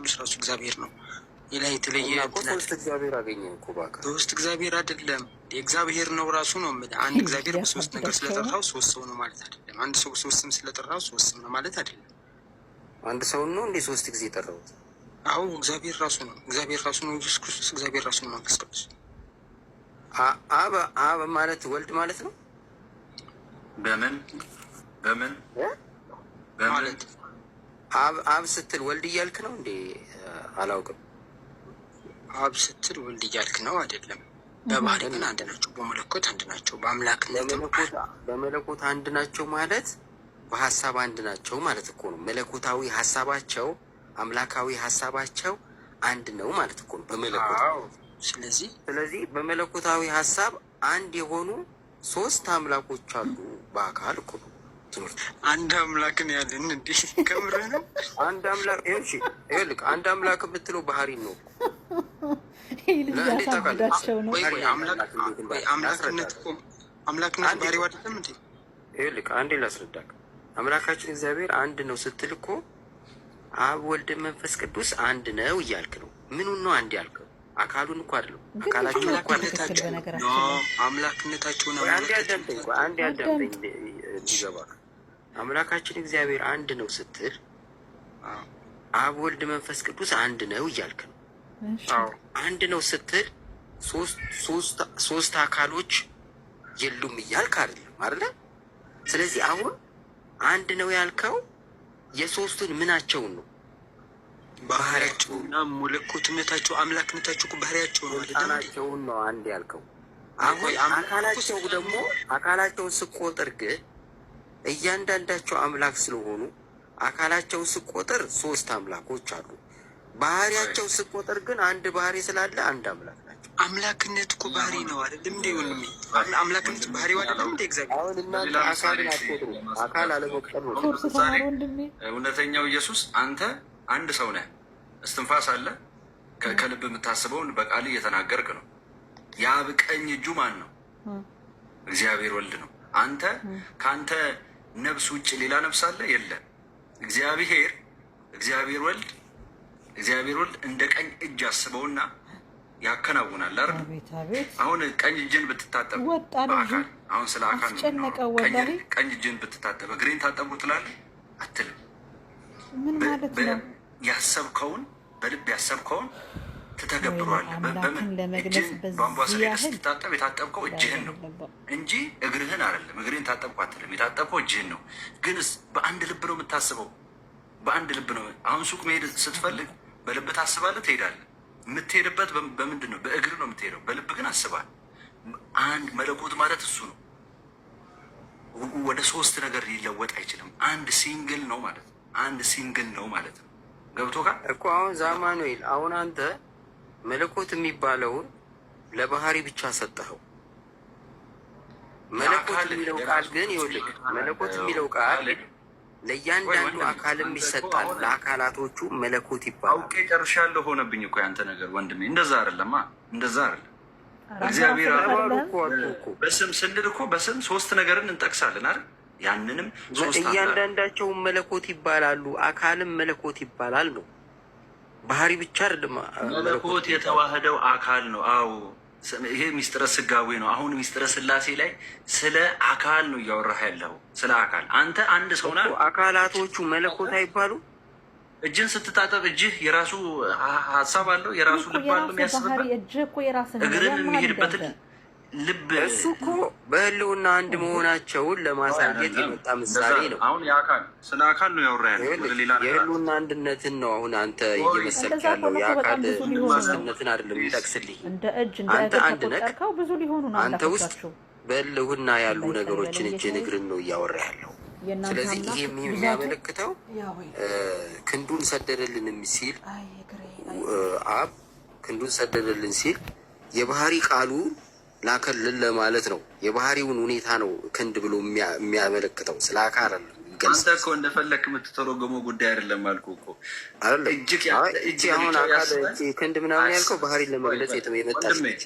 ቅዱስ ራሱ እግዚአብሔር ነው። ሌላ የተለየ ሶስት እግዚአብሔር አገኘ እኮ በአካል ሶስት እግዚአብሔር አይደለም፣ የእግዚአብሔር ነው ራሱ ነው። አንድ እግዚአብሔር በሶስት ነገር ስለጠራው ሶስት ሰው ነው ማለት አይደለም። አንድ ሰው ሶስት ስም ስለጠራው ሶስት ስም ነው ማለት አይደለም። አንድ ሰው ነው እንዴ ሶስት ጊዜ ጠራውት? አዎ እግዚአብሔር ራሱ ነው። እግዚአብሔር ራሱ ነው ኢየሱስ ክርስቶስ። እግዚአብሔር ራሱ ነው መንፈስ ቅዱስ። አብ ማለት ወልድ ማለት ነው። በምን ማለት አብ ስትል ወልድ እያልክ ነው እንዴ? አላውቅም። አብ ስትል ወልድ እያልክ ነው አይደለም። በባህሪ ግን አንድ ናቸው። በመለኮት አንድ ናቸው። በመለኮት አንድ ናቸው ማለት በሀሳብ አንድ ናቸው ማለት እኮ ነው። መለኮታዊ ሀሳባቸው አምላካዊ ሀሳባቸው አንድ ነው ማለት እኮ ነው በመለኮት። ስለዚህ በመለኮታዊ ሀሳብ አንድ የሆኑ ሶስት አምላኮች አሉ በአካል እኮ ነው ትምህርት። አንድ አምላክ ነው ያለን እንዴ? ከምርህ ነው? አንድ አምላክ ይኸውልህ፣ አንድ አምላክ የምትለው ባህሪ ነው። አምላክነት ባህሪው አይደለም እንዴ? ይኸውልህ አንዴ ላስረዳህ። አምላካችን እግዚአብሔር አንድ ነው ስትል እኮ አብ ወልድ መንፈስ ቅዱስ አንድ ነው እያልክ ነው። ምኑን ነው አንድ ያልከው? አካሉን እኮ አይደለም። አካላቸው እኮ አምላክነታቸውን አንድ ያዳምጠኝ እንዲገባ። አምላካችን እግዚአብሔር አንድ ነው ስትል አብ ወልድ መንፈስ ቅዱስ አንድ ነው እያልክ ነው። አንድ ነው ስትል ሶስት አካሎች የሉም እያልክ አይደለም አይደለ? ስለዚህ አሁን አንድ ነው ያልከው የሶስቱን ምናቸውን ነው? ባህሪያቸውና መለኮትነታቸው አምላክነታቸው ባህሪያቸው ነው አካላቸውን ነው አንድ ያልከው። አሁን አካላቸው ደግሞ አካላቸውን ስቆጥር ግን እያንዳንዳቸው አምላክ ስለሆኑ አካላቸውን ስቆጥር ሶስት አምላኮች አሉ። ባህሪያቸው ስቆጥር ግን አንድ ባህሪ ስላለ አንድ አምላክ ናቸው። አምላክነት እኮ ባህሪ ነው አይደለም እንዴ? ወንድሜ አምላክነት ባህሪው አይደለም እንዴ? እግዚአብሔር አሁን እናንተ አካልን አትቆጥሩ። አካል አለመቁጠር ነው። እውነተኛው ኢየሱስ አንተ አንድ ሰው ነህ። እስትንፋስ አለ። ከልብ የምታስበውን በቃል እየተናገርክ ነው። የአብ ቀኝ እጁ ማን ነው? እግዚአብሔር ወልድ ነው። አንተ ከአንተ ነፍስ ውጭ ሌላ ነፍስ አለ? የለም። እግዚአብሔር ወልድ እንደ ቀኝ እጅ አስበውና ያከናውናል አይደል? አሁን ቀኝ እጅን ብትታጠብ በአካል አሁን ስለ አካል ነው። ቀኝ እጅን ብትታጠብ እግሬን ታጠቡ ትላለህ አትልም። ያሰብከውን በልብ ያሰብከውን ትተገብሯለህ። በምን እጅህን ቧንቧ ስር ሄደህ ስትታጠብ የታጠብከው እጅህን ነው እንጂ እግርህን አይደለም። እግርህን ታጠብኩ አትልም። የታጠብከው እጅህን ነው። ግን በአንድ ልብ ነው የምታስበው። በአንድ ልብ ነው። አሁን ሱቅ መሄድ ስትፈልግ በልብ ታስባለህ፣ ትሄዳለህ። የምትሄድበት በምንድን ነው? በእግር ነው የምትሄደው። በልብ ግን አስባል። አንድ መለኮት ማለት እሱ ነው። ወደ ሶስት ነገር ሊለወጥ አይችልም። አንድ ሲንግል ነው ማለት ነው። አንድ ሲንግል ነው ማለት ነው። ገብቶሃል እኮ አሁን ዛማኑኤል፣ አሁን አንተ መለኮት የሚባለውን ለባህሪ ብቻ ሰጠኸው። መለኮት የሚለው ቃል ግን ይኸውልህ፣ መለኮት የሚለው ቃል ለእያንዳንዱ አካልም ይሰጣል። ለአካላቶቹ መለኮት ይባላል። አውቄ ጨርሻለሁ። ሆነብኝ እኮ ያንተ ነገር ወንድሜ። እንደዛ አይደለማ፣ እንደዛ አይደለም። እግዚአብሔር በስም ስንል እኮ በስም ሶስት ነገርን እንጠቅሳለን አይደል? ያንንም እያንዳንዳቸውን መለኮት ይባላሉ። አካልም መለኮት ይባላል ነው። ባህሪ ብቻ አይደለም። መለኮት የተዋህደው አካል ነው። አዎ ይሄ ሚስጥረ ስጋዌ ነው። አሁን ሚስጥረ ስላሴ ላይ ስለ አካል ነው እያወራህ ያለው፣ ስለ አካል። አንተ አንድ ሰው ነህ። አካላቶቹ መለኮት አይባሉ? እጅን ስትታጠብ እጅህ የራሱ ሀሳብ አለው፣ የራሱ ልብ አለው የሚያስብበት። እግርን የሚሄድበትን ልብ እሱ እኮ በህልውና አንድ መሆናቸውን ለማሳየት የመጣ ምሳሌ ነው። አሁን የአካል ስለ አካል ነው ያወራ ያለው። የህልውና አንድነትን ነው አሁን አንተ እየመሰልክ ያለው። የአካል ሶስትነትን አይደለም የሚጠቅስልህ። አንተ አንድ ነህ። አንተ ውስጥ በህልውና ያሉ ነገሮችን እጅን እግርን ነው እያወራ ያለው። ስለዚህ ይሄ የሚያመለክተው ክንዱን ሰደደልን ሲል አብ ክንዱን ሰደደልን ሲል የባህሪ ቃሉ ላከልን ለማለት ነው። የባህሪውን ሁኔታ ነው ክንድ ብሎ የሚያመለክተው። ስለ አካል አይደለም። አንተ እኮ እንደፈለክ የምትተረጎመው ጉዳይ አይደለም አልኩህ እኮ አይደለም። እጅ አሁን አካል ክንድ ምናምን ያልከው ባህሪን ለመግለጽ የመጣች።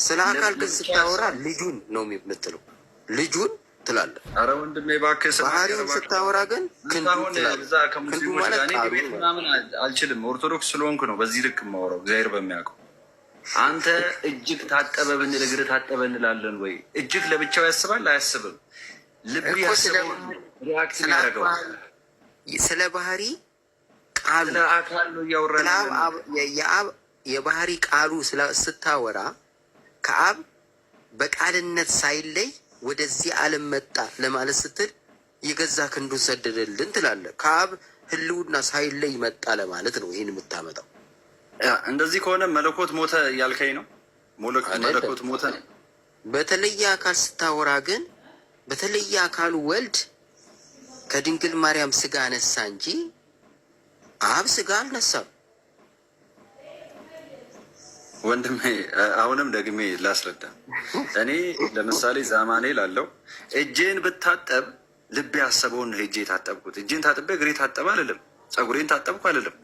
ስለ አካል ግን ስታወራ ልጁን ነው የምትለው። ልጁን ትላለህ። ኧረ ወንድሜ እባክህ ባህሪውን ስታወራ ግን ክንዱ ማለት ምናምን አልችልም። ኦርቶዶክስ ስለሆንኩ ነው በዚህ ልክ የማወራው እግዚአብሔር በሚያውቀው። አንተ እጅግ ታጠበ ብንል እግር ታጠበ እንላለን ወይ? እጅግ ለብቻው ያስባል አያስብም? ልብ ያስበው ሪያክት ያደረገው ስለ ባህሪ ቃሉ አካል ነው እያወራን የአብ የባህሪ ቃሉ ስታወራ ከአብ በቃልነት ሳይለይ ወደዚህ ዓለም መጣ ለማለት ስትል የገዛ ክንዱን ሰደደልን ትላለህ። ከአብ ህልውና ሳይለይ መጣ ለማለት ነው ይህን የምታመጣው። እንደዚህ ከሆነ መለኮት ሞተ እያልከኝ ነው? መለኮት ሞተ ነው። በተለየ አካል ስታወራ ግን በተለየ አካሉ ወልድ ከድንግል ማርያም ስጋ ነሳ እንጂ አብ ስጋ አልነሳም። ወንድሜ አሁንም ደግሜ ላስረዳ። እኔ ለምሳሌ ዛማኔ ላለው እጄን ብታጠብ ልቤ ያሰበውን ነው ሄጄ የታጠብኩት። እጄን ታጥቤ እግሬ ታጠብ አልልም፣ ጸጉሬን ታጠብኩ አልልም።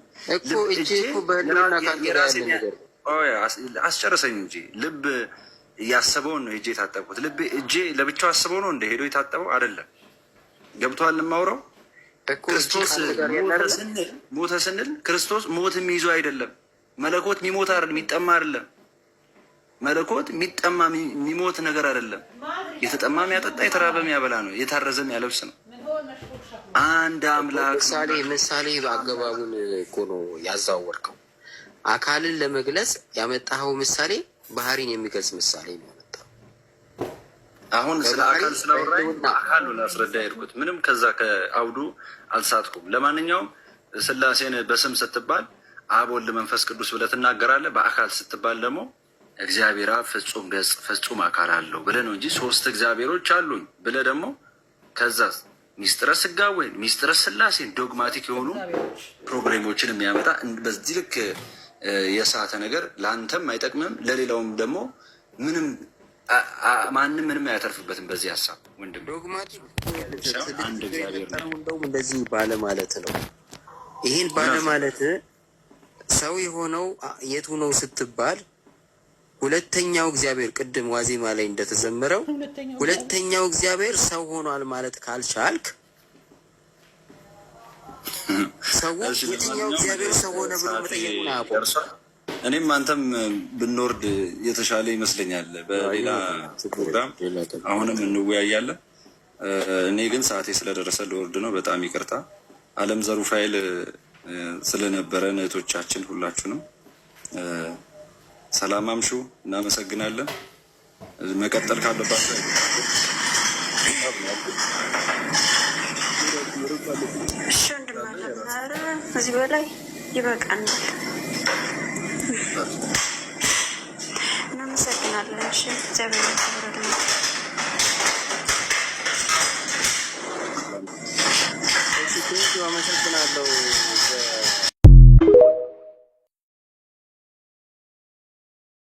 አስጨርሰኝ እንጂ ልብ ያሰበውን ነው ሄጄ የታጠብኩት። ልቤ እጄ ለብቻው አስበው ነው እንደ ሄዶ የታጠበው አይደለም። ገብቶሃል የማውራው? ክርስቶስ ሞተ ስንል ክርስቶስ ሞት የሚይዙ አይደለም። መለኮት የሚሞት አይደለም፣ የሚጠማ አይደለም። መለኮት የሚጠማ የሚሞት ነገር አይደለም። የተጠማ የሚያጠጣ፣ የተራበ የሚያበላ ነው። የታረዘ የሚያለብስ ነው። አንድ አምላክ ምሳሌ በአገባቡን እኮ ነው ያዛወርከው። አካልን ለመግለጽ ያመጣኸው ምሳሌ ባህሪን የሚገልጽ ምሳሌ ነው ያመጣው። አሁን ስለ አካል ስላወራኝ በአካል ነው ላስረዳ የሄድኩት። ምንም ከዛ ከአውዱ አልሳትኩም። ለማንኛውም ስላሴን በስም ስትባል አብ ወልድ መንፈስ ቅዱስ ብለህ ትናገራለህ። በአካል ስትባል ደግሞ እግዚአብሔር አብ ፍጹም ገጽ ፍጹም አካል አለው ብለህ ነው እንጂ ሶስት እግዚአብሔሮች አሉኝ ብለህ ደግሞ ከዛ ሚስጥረ ስጋዌን ሚስጥረ ስላሴን ዶግማቲክ የሆኑ ፕሮግራሞችን የሚያመጣ በዚህ ልክ የሳተ ነገር ለአንተም አይጠቅምም፣ ለሌላውም ደግሞ ማንም ምንም አያተርፍበትም። በዚህ ሀሳብ ወንድም ዶግማቲክ አንድ እግዚአብሔር ነው እንደዚህ ባለማለት ነው። ይህን ባለማለት ሰው የሆነው የቱ ነው ስትባል ሁለተኛው እግዚአብሔር ቅድም ዋዜማ ላይ እንደተዘመረው ሁለተኛው እግዚአብሔር ሰው ሆኗል ማለት ካልቻልክ ሰው የትኛው እግዚአብሔር ሰው ሆነ ብሎ መጠየቁን አያውቁም። እኔም አንተም ብንወርድ የተሻለ ይመስለኛል። በሌላ ፕሮግራም አሁንም እንወያያለን። እኔ ግን ሰዓቴ ስለደረሰ ልወርድ ነው። በጣም ይቅርታ። አለም ዘሩፋኤል ስለነበረን እህቶቻችን ሁላችሁንም ሰላም አምሹ። እናመሰግናለን። መቀጠል ካለባቸው እሺ ወንድማለን። ከዚህ በላይ ይበቃናል። እናመሰግናለን። እሺ እግዚአብሔር ይባርክ።